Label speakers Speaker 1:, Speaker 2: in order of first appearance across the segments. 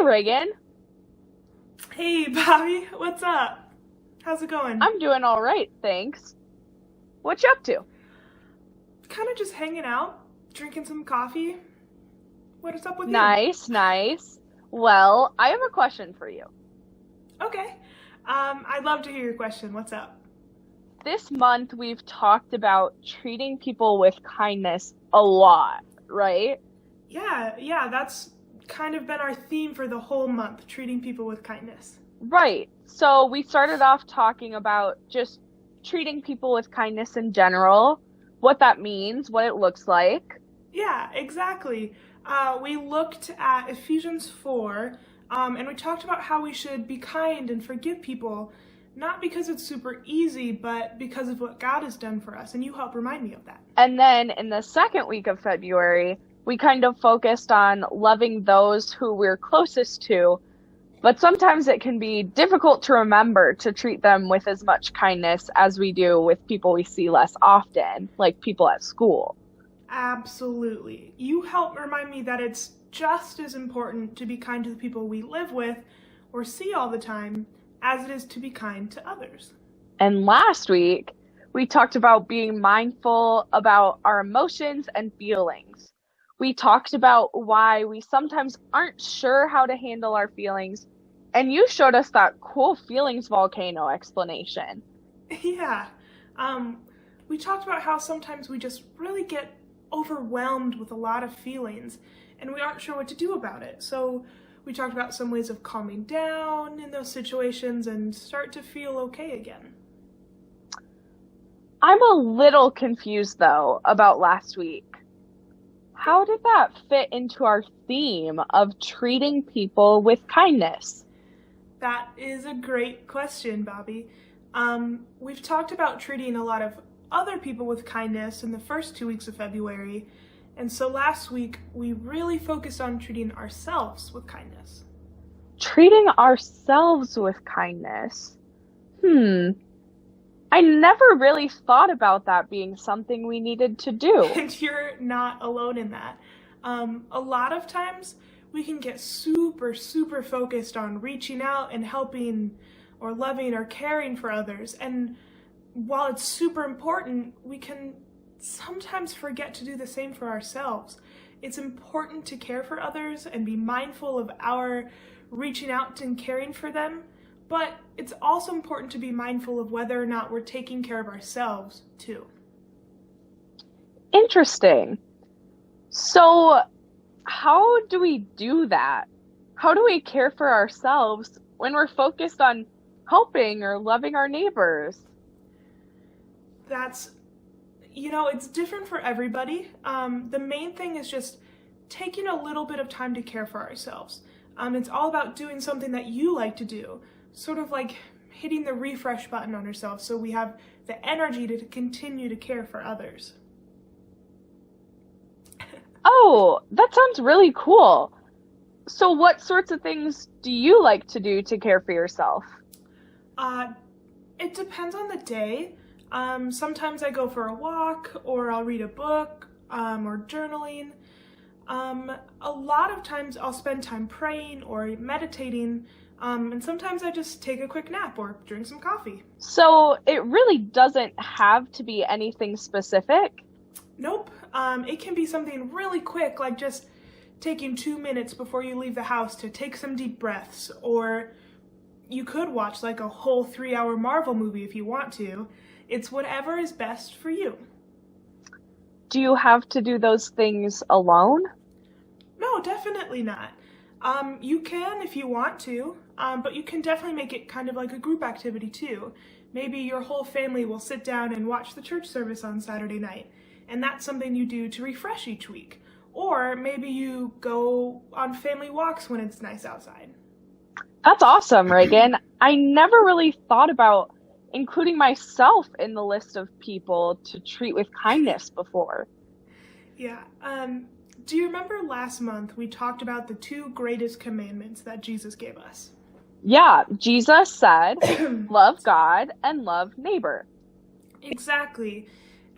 Speaker 1: Reagan.
Speaker 2: Hey, Bobby, what's up? How's it going?
Speaker 1: I'm doing all right, thanks. What you up to?
Speaker 2: Kind of just hanging out, drinking some coffee. What is up with you?
Speaker 1: Nice, nice. Well, I have a question for you.
Speaker 2: Okay. I'd love to hear your question. What's up?
Speaker 1: This month we've talked about treating people with kindness a lot, right?
Speaker 2: Yeah, that's kind of been our theme for the whole month, treating people with kindness.
Speaker 1: Right. So we started off talking about just treating people with kindness in general, what that means, what it looks like.
Speaker 2: Yeah, exactly. We looked at Ephesians 4, and we talked about how we should be kind and forgive people, not because it's super easy, but because of what God has done for us. And you helped remind me of that.
Speaker 1: And then in the second week of February, we kind of focused on loving those who we're closest to, but sometimes it can be difficult to remember to treat them with as much kindness as we do with people we see less often, like people at school.
Speaker 2: Absolutely. You help remind me that it's just as important to be kind to the people we live with or see all the time as it is to be kind to others.
Speaker 1: And last week, we talked about being mindful about our emotions and feelings. We talked about why we sometimes aren't sure how to handle our feelings, and you showed us that cool feelings volcano explanation.
Speaker 2: Yeah. We talked about how sometimes we just really get overwhelmed with a lot of feelings and we aren't sure what to do about it. So we talked about some ways of calming down in those situations and start to feel okay again.
Speaker 1: I'm a little confused, though, about last week. How did that fit into our theme of treating people with kindness?
Speaker 2: That is a great question, Bobby. We've talked about treating a lot of other people with kindness in the first 2 weeks of February, and so last week we really focused on treating ourselves with kindness.
Speaker 1: Treating ourselves with kindness. I never really thought about that being something we needed to do.
Speaker 2: And you're not alone in that. A lot of times we can get super focused on reaching out and helping or loving or caring for others. And while it's super important, we can sometimes forget to do the same for ourselves. It's important to care for others and be mindful of our reaching out and caring for them, but it's also important to be mindful of whether or not we're taking care of ourselves too.
Speaker 1: Interesting. So, how do we do that? How do we care for ourselves when we're focused on helping or loving our neighbors?
Speaker 2: It's different for everybody. The main thing is just taking a little bit of time to care for ourselves. It's all about doing something that you like to do, sort of like hitting the refresh button on ourselves so we have the energy to continue to care for others.
Speaker 1: Oh, that sounds really cool. So, what sorts of things do you like to do to care for yourself?
Speaker 2: It depends on the day. Sometimes I go for a walk, or I'll read a book, or journaling. A lot of times I'll spend time praying or meditating, and sometimes I just take a quick nap or drink some coffee.
Speaker 1: So, it really doesn't have to be anything specific?
Speaker 2: Nope. It can be something really quick, like just taking 2 minutes before you leave the house to take some deep breaths, or you could watch like a whole 3-hour Marvel movie if you want to. It's whatever is best for you.
Speaker 1: Do you have to do those things alone?
Speaker 2: No, definitely not. You can if you want to, but you can definitely make it kind of like a group activity too. Maybe your whole family will sit down and watch the church service on Saturday night, and that's something you do to refresh each week. Or maybe you go on family walks when it's nice outside.
Speaker 1: That's awesome, Reagan. I never really thought about including myself in the list of people to treat with kindness before.
Speaker 2: Yeah. Do you remember last month we talked about the 2 greatest commandments that Jesus gave us?
Speaker 1: Yeah, Jesus said, love God and love neighbor.
Speaker 2: Exactly.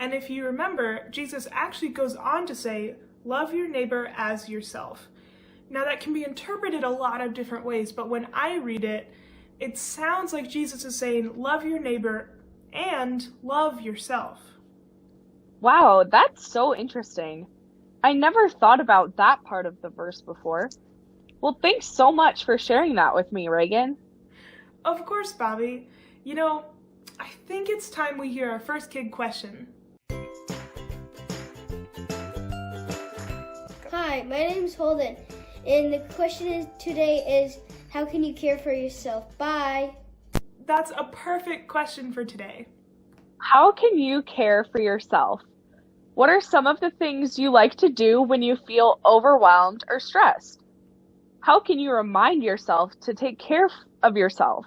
Speaker 2: And if you remember, Jesus actually goes on to say, love your neighbor as yourself. Now, that can be interpreted a lot of different ways, but when I read it, it sounds like Jesus is saying, love your neighbor and love yourself.
Speaker 1: Wow, that's so interesting. I never thought about that part of the verse before. Well, thanks so much for sharing that with me, Reagan.
Speaker 2: Of course, Bobby. You know, I think it's time we hear our first kid question.
Speaker 3: Hi, my name's Holden, and the question today is, how can you care for yourself? Bye.
Speaker 2: That's a perfect question for today.
Speaker 1: How can you care for yourself? What are some of the things you like to do when you feel overwhelmed or stressed? How can you remind yourself to take care of yourself?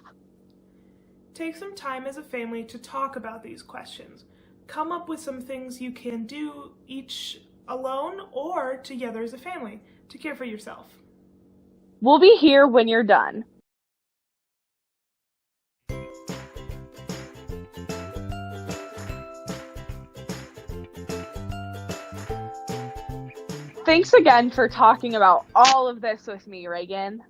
Speaker 2: Take some time as a family to talk about these questions. Come up with some things you can do each alone or together as a family to care for yourself.
Speaker 1: We'll be here when you're done. Thanks again for talking about all of this with me, Reagan.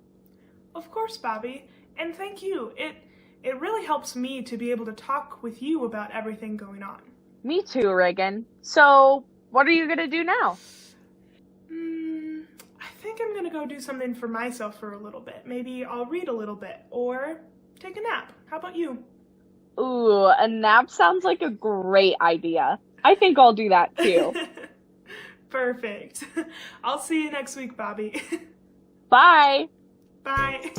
Speaker 2: Of course, Bobby, and thank you. It really helps me to be able to talk with you about everything going on.
Speaker 1: Me too, Reagan. So, what are you going to do now?
Speaker 2: I think I'm going to go do something for myself for a little bit. Maybe I'll read a little bit or take a nap. How about you?
Speaker 1: Ooh, a nap sounds like a great idea. I think I'll do that too.
Speaker 2: Perfect. I'll see you next week, Bobby.
Speaker 1: Bye.
Speaker 2: Bye.